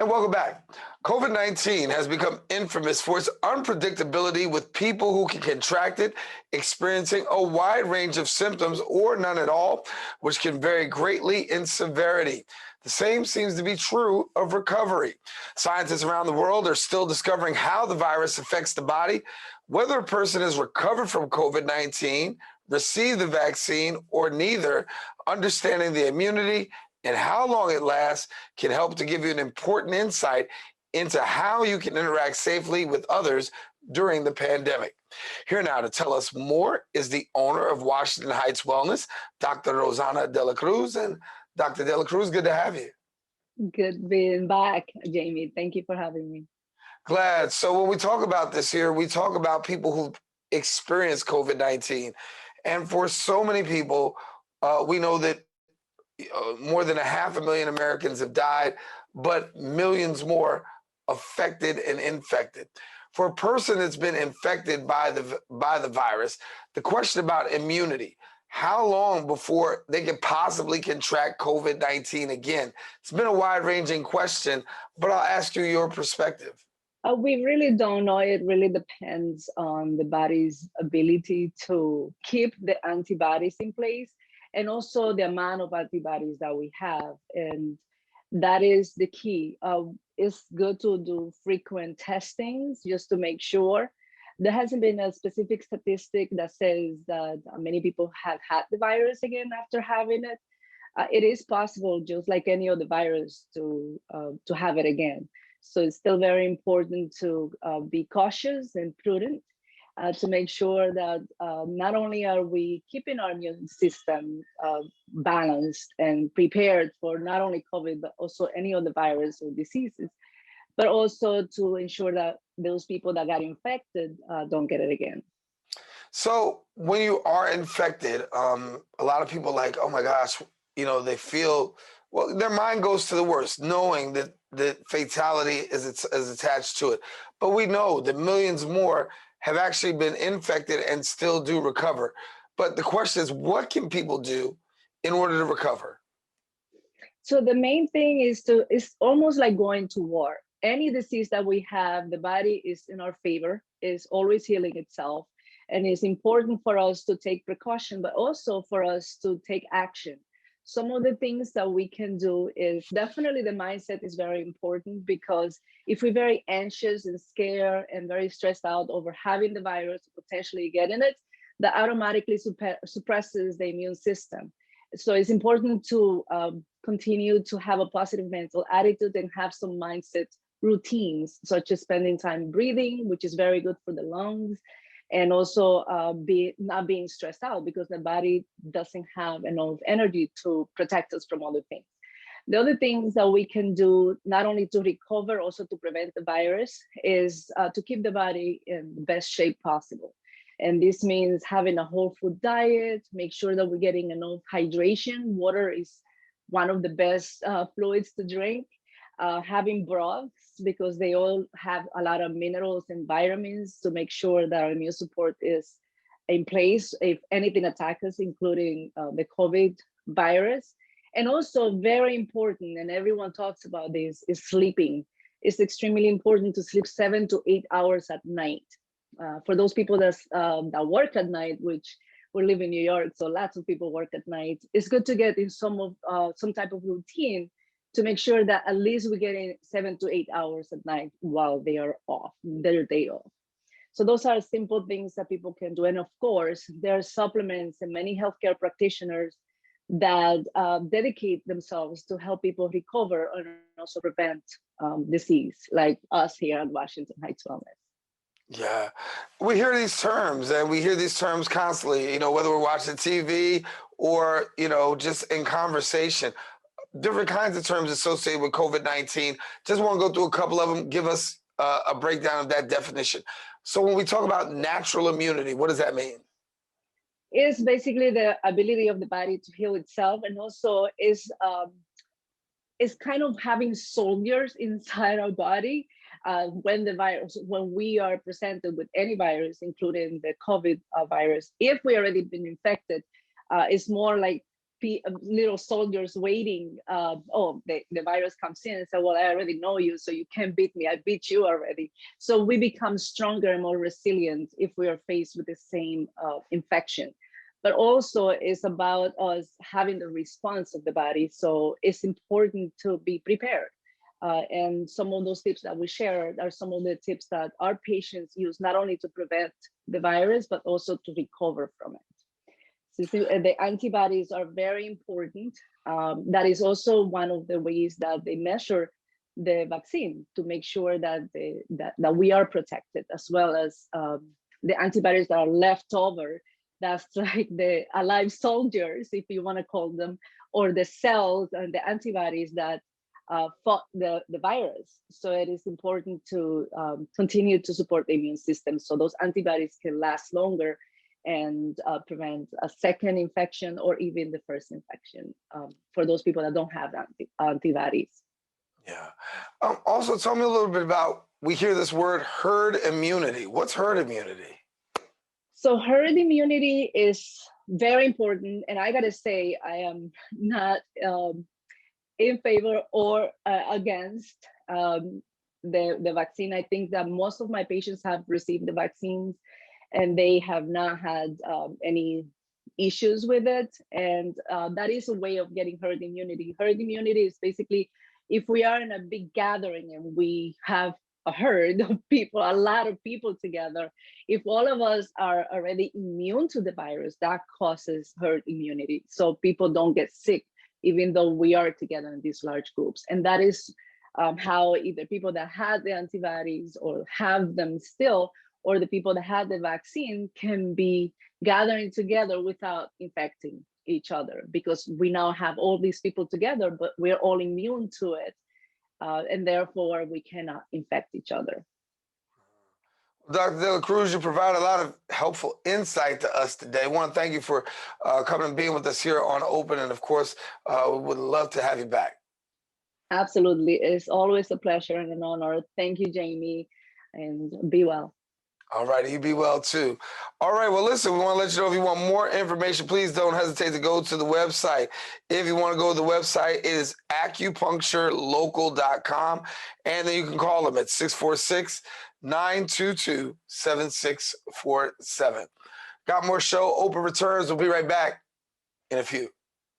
And welcome back. COVID-19 has become infamous for its unpredictability, with people who can contract it experiencing a wide range of symptoms or none at all, which can vary greatly in severity. The same seems to be true of recovery. Scientists around the world are still discovering how the virus affects the body. Whether a person has recovered from COVID-19, received the vaccine, or neither, understanding the immunity and how long it lasts can help to give you an important insight into how you can interact safely with others during the pandemic. Here now to tell us more is the owner of Washington Heights Wellness, Dr. Rosanna De La Cruz. And Dr. De La Cruz, good to have you. Good being back, Jamie. Thank you for having me. Glad. So when we talk about this here, we talk about people who experience COVID-19. And for so many people, we know that more than 500,000 Americans have died, but millions more affected and infected. For a person that's been infected by the virus, the question about immunity, how long before they could possibly contract COVID-19 again? It's been a wide-ranging question, but I'll ask you your perspective. We really don't know. It really depends on the body's ability to keep the antibodies in place, and also the amount of antibodies that we have. And that is the key. It's good to do frequent testings just to make sure. There hasn't been a specific statistic that says that many people have had the virus again after having it. It is possible, just like any other virus, to have it again. So it's still very important to be cautious and prudent, to make sure that not only are we keeping our immune system balanced and prepared for not only COVID, but also any other virus or diseases, but also to ensure that those people that got infected don't get it again. So when you are infected, a lot of people are like, oh my gosh, they feel, well, their mind goes to the worst, knowing that the fatality is attached to it. But we know that millions more have actually been infected and still do recover. But the question is, what can people do in order to recover? So the main thing is it's almost like going to war. Any disease that we have, the body is in our favor, is always healing itself. And it's important for us to take precaution, but also for us to take action. Some of the things that we can do is definitely the mindset is very important, because if we're very anxious and scared and very stressed out over having the virus, potentially getting it, that automatically suppresses the immune system. So it's important to continue to have a positive mental attitude and have some mindset routines, such as spending time breathing, which is very good for the lungs, and also not being stressed out, because the body doesn't have enough energy to protect us from other things. The other things that we can do, not only to recover, also to prevent the virus, is to keep the body in the best shape possible. And this means having a whole food diet, make sure that we're getting enough hydration. Water is one of the best fluids to drink. Having broths, because they all have a lot of minerals and vitamins, to make sure that our immune support is in place if anything attacks us, including the COVID virus. And also very important, and everyone talks about this, is sleeping. It's extremely important to sleep 7 to 8 hours at night. For those people that work at night, which we live in New York, so lots of people work at night, it's good to get in some type of routine to make sure that at least we're getting 7 to 8 hours at night while they are off, their day off. So those are simple things that people can do. And of course, there are supplements and many healthcare practitioners that dedicate themselves to help people recover and also prevent disease, like us here at Washington Heights Wellness. Yeah, we hear these terms, and we hear these terms constantly, whether we're watching TV or, just in conversation. Different kinds of terms associated with COVID-19. Just want to go through a couple of them, give us a breakdown of that definition. So when we talk about natural immunity, what does that mean? It's basically the ability of the body to heal itself, and also is kind of having soldiers inside our body. When we are presented with any virus, including the COVID virus, if we already been infected, it's more like little soldiers waiting. The virus comes in and says, well, I already know you, so you can't beat me. I beat you already. So we become stronger and more resilient if we are faced with the same infection. But also it's about us having the response of the body. So it's important to be prepared. And some of those tips that we share are some of the tips that our patients use, not only to prevent the virus, but also to recover from it. So the antibodies are very important. That is also one of the ways that they measure the vaccine to make sure that that we are protected, as well as the antibodies that are left over. That's like the alive soldiers, if you want to call them, or the cells and the antibodies that fought the virus. So it is important to continue to support the immune system so those antibodies can last longer and prevent a second infection or even the first infection for those people that don't have antibodies. Yeah. Also, tell me a little bit about, we hear this word herd immunity. What's herd immunity? So herd immunity is very important. And I got to say, I am not in favor or against the vaccine. I think that most of my patients have received the vaccines and they have not had any issues with it. And that is a way of getting herd immunity. Herd immunity is basically if we are in a big gathering and we have a herd of people, a lot of people together, if all of us are already immune to the virus, that causes herd immunity. So people don't get sick, even though we are together in these large groups. And that is how either people that had the antibodies or have them still, or the people that had the vaccine can be gathering together without infecting each other, because we now have all these people together, but we're all immune to it. And therefore we cannot infect each other. Dr. De La Cruz, you provide a lot of helpful insight to us today. I want to thank you for coming and being with us here on Open. And of course, we would love to have you back. Absolutely. It's always a pleasure and an honor. Thank you, Jamie, and be well. All right, you be well too. All right, well, listen, we want to let you know if you want more information, please don't hesitate to go to the website. If you want to go to the website, it is acupuncturelocal.com, and then you can call them at 646-922-7647. Got more show. Open returns. We'll be right back in a few.